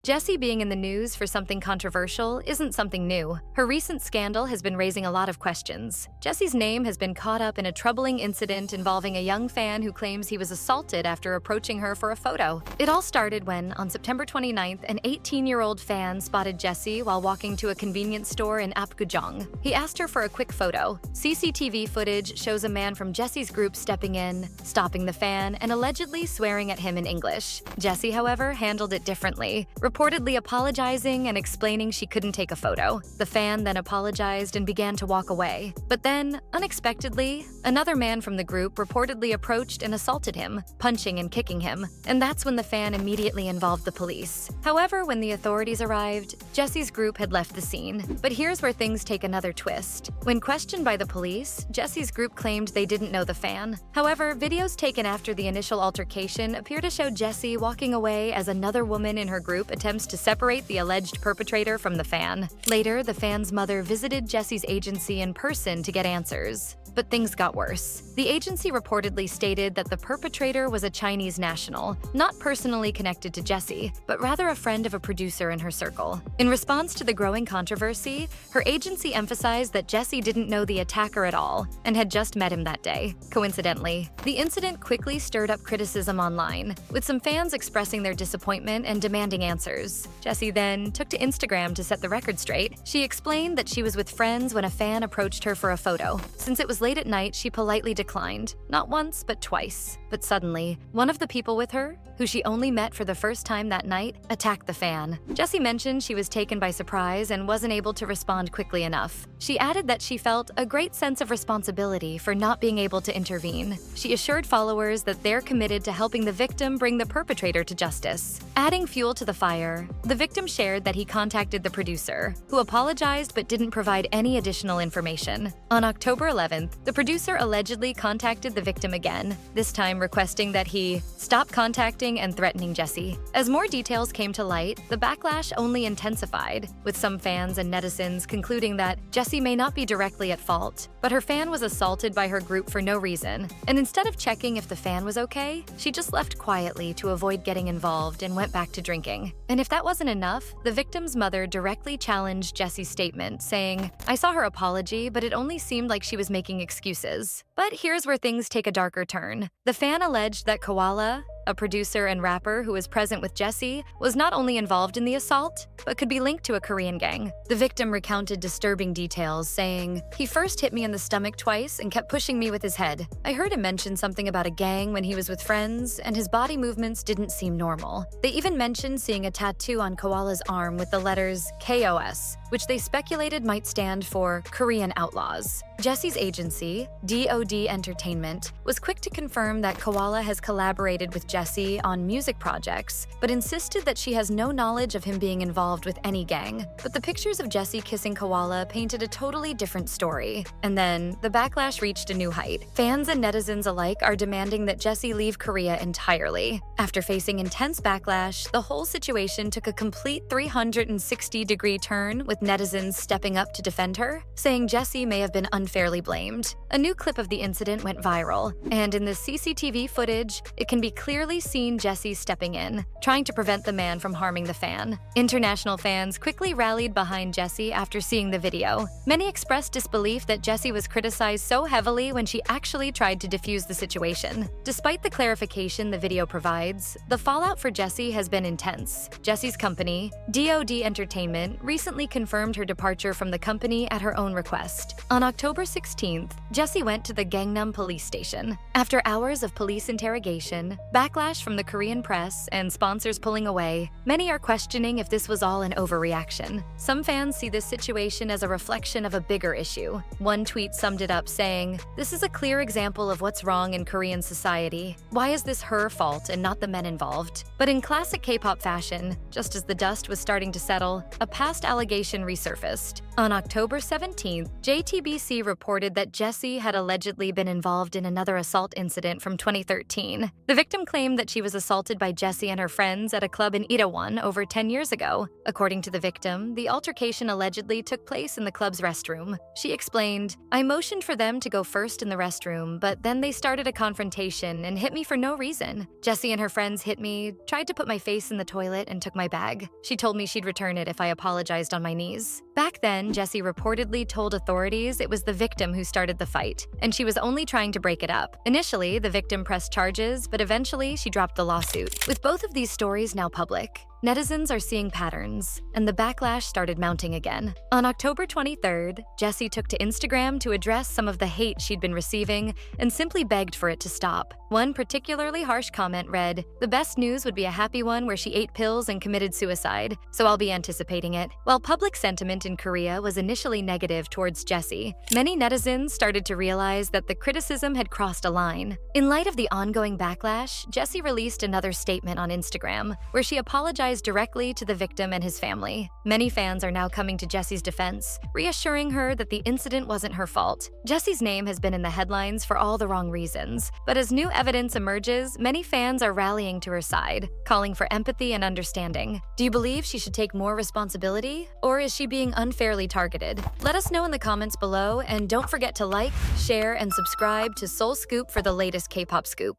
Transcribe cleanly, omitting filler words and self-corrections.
Jessi being in the news for something controversial isn't something new. Her recent scandal has been raising a lot of questions. Jessi's name has been caught up in a troubling incident involving a young fan who claims he was assaulted after approaching her for a photo. It all started when, on September 29th, an 18-year-old fan spotted Jessi while walking to a convenience store in Apgujeong. He asked her for a quick photo. CCTV footage shows a man from Jessi's group stepping in, stopping the fan, and allegedly swearing at him in English. Jessi, however, handled it differently, reportedly apologizing and explaining she couldn't take a photo. The fan then apologized and began to walk away. But then, unexpectedly, another man from the group reportedly approached and assaulted him, punching and kicking him. And that's when the fan immediately involved the police. However, when the authorities arrived, Jessi's group had left the scene. But here's where things take another twist. When questioned by the police, Jessi's group claimed they didn't know the fan. However, videos taken after the initial altercation appear to show Jessi walking away as another woman in her group attempts to separate the alleged perpetrator from the fan. Later, the fan's mother visited Jessi's agency in person to get answers. But things got worse. The agency reportedly stated that the perpetrator was a Chinese national, not personally connected to Jessi, but rather a friend of a producer in her circle. In response to the growing controversy, her agency emphasized that Jessi didn't know the attacker at all and had just met him that day. Coincidentally, the incident quickly stirred up criticism online, with some fans expressing their disappointment and demanding answers. Jessi then took to Instagram to set the record straight. She explained that she was with friends when a fan approached her for a photo. Since it was late at night, she politely declined, not once, but twice. But suddenly, one of the people with her, who she only met for the first time that night, attacked the fan. Jessi mentioned she was taken by surprise and wasn't able to respond quickly enough. She added that she felt a great sense of responsibility for not being able to intervene. She assured followers that they're committed to helping the victim bring the perpetrator to justice. Adding fuel to the fire, the victim shared that he contacted the producer, who apologized but didn't provide any additional information. On October 11th, the producer allegedly contacted the victim again, this time requesting that he stop contacting and threatening Jessi. As more details came to light, the backlash only intensified, with some fans and netizens concluding that Jessi may not be directly at fault, but her fan was assaulted by her group for no reason, and instead of checking if the fan was okay, she just left quietly to avoid getting involved and went back to drinking. And if that wasn't enough, the victim's mother directly challenged Jessi's statement, saying, "I saw her apology, but it only seemed like she was making excuses." But here's where things take a darker turn. The fan alleged that Koala, a producer and rapper who was present with Jessi, was not only involved in the assault, but could be linked to a Korean gang. The victim recounted disturbing details, saying, "He first hit me in the stomach twice and kept pushing me with his head. I heard him mention something about a gang when he was with friends, and his body movements didn't seem normal." They even mentioned seeing a tattoo on Koala's arm with the letters KOS, which they speculated might stand for Korean Outlaws. Jessi's agency, DOD Entertainment, was quick to confirm that Koala has collaborated with Jessi on music projects, but insisted that she has no knowledge of him being involved with any gang. But the pictures of Jessi kissing Koala painted a totally different story. And then, the backlash reached a new height. Fans and netizens alike are demanding that Jessi leave Korea entirely. After facing intense backlash, the whole situation took a complete 360-degree turn, with netizens stepping up to defend her, saying Jessi may have been unfairly blamed. A new clip of the incident went viral, and in the CCTV footage, it can be clearly seen Jessi stepping in, trying to prevent the man from harming the fan. International fans quickly rallied behind Jessi after seeing the video. Many expressed disbelief that Jessi was criticized so heavily when she actually tried to defuse the situation. Despite the clarification the video provides, the fallout for Jessi has been intense. Jessi's company, DOD Entertainment, recently confirmed her departure from the company at her own request. On October 16th, Jessi went to the Gangnam police station. After hours of police interrogation, backlash from the Korean press, and sponsors pulling away, many are questioning if this was all an overreaction. Some fans see this situation as a reflection of a bigger issue. One tweet summed it up saying, "This is a clear example of what's wrong in Korean society. Why is this her fault and not the men involved?" But in classic K-pop fashion, just as the dust was starting to settle, a past allegation resurfaced. On October 17th, JTBC reported that Jessi had allegedly allegedly been involved in another assault incident from 2013. The victim claimed that she was assaulted by Jessi and her friends at a club in Itaewon over 10 years ago. According to the victim, the altercation allegedly took place in the club's restroom. She explained, "I motioned for them to go first in the restroom, but then they started a confrontation and hit me for no reason. Jessi and her friends hit me, tried to put my face in the toilet, and took my bag. She told me she'd return it if I apologized on my knees." Back then, Jessi reportedly told authorities it was the victim who started the fight, and she was only trying to break it up. Initially, the victim pressed charges, but eventually she dropped the lawsuit. With both of these stories now public, netizens are seeing patterns, and the backlash started mounting again. On October 23rd, Jessi took to Instagram to address some of the hate she'd been receiving and simply begged for it to stop. One particularly harsh comment read, "The best news would be a happy one where she ate pills and committed suicide, so I'll be anticipating it." While public sentiment in Korea was initially negative towards Jessi, many netizens started to realize that the criticism had crossed a line. In light of the ongoing backlash, Jessi released another statement on Instagram, where she apologized directly to the victim and his family. Many fans are now coming to Jessi's defense, reassuring her that the incident wasn't her fault. Jessi's name has been in the headlines for all the wrong reasons, but as new evidence emerges, many fans are rallying to her side, calling for empathy and understanding. Do you believe she should take more responsibility, or is she being unfairly targeted? Let us know in the comments below, and don't forget to like, share, and subscribe to Seoul Scoop for the latest K-pop scoop.